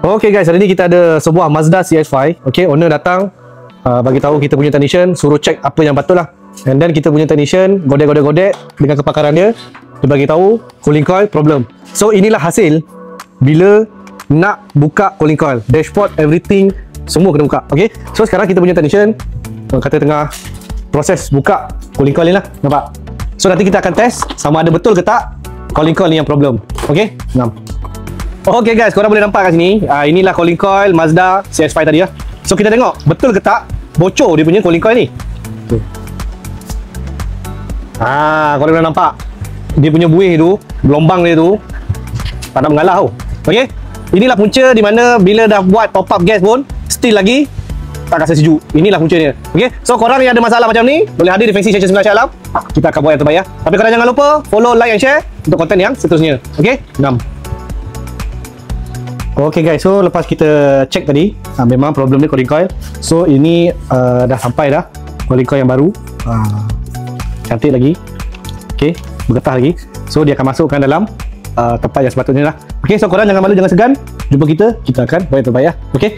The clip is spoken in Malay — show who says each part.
Speaker 1: Okay guys, hari ni kita ada sebuah Mazda CX-5. Okay, owner datang bagi tahu kita punya technician suruh check apa yang betul lah. And then kita punya technician godek dengan kepakaran dia. Dia bagi tahu cooling coil problem. So inilah hasil bila nak buka cooling coil. Dashboard, everything semua kena buka. Okay, so sekarang kita punya technician kata tengah proses buka cooling coil ni lah. Nampak? So nanti kita akan test sama ada betul ke tak cooling coil ni yang problem. Okay, okay guys, korang boleh nampak kat sini. Inilah cooling coil Mazda CX-5 tadi lah. So kita tengok betul ke tak bocor dia punya cooling coil ni. Korang boleh nampak dia punya buih tu, gelombang dia tu tak nak mengalah tau. Okay, inilah punca di mana bila dah buat top up gas pun still lagi tak rasa sejuk. Inilah punca dia. Okay, so korang yang ada masalah macam ni boleh hadir di Fancy Station 9 Shah Alam. Kita akan buat yang terbaik ya. Tapi korang jangan lupa follow, like and share untuk konten yang seterusnya. Okay, Okay guys, so lepas kita check tadi memang problem dia cooling coil. So ini dah sampai dah cooling coil yang baru. Cantik lagi. Okay, bergetah lagi. So dia akan masukkan dalam tempat yang sepatutnya lah. Okay, so korang jangan malu, jangan segan. Jumpa kita akan buat yang terbaik ya. Okay,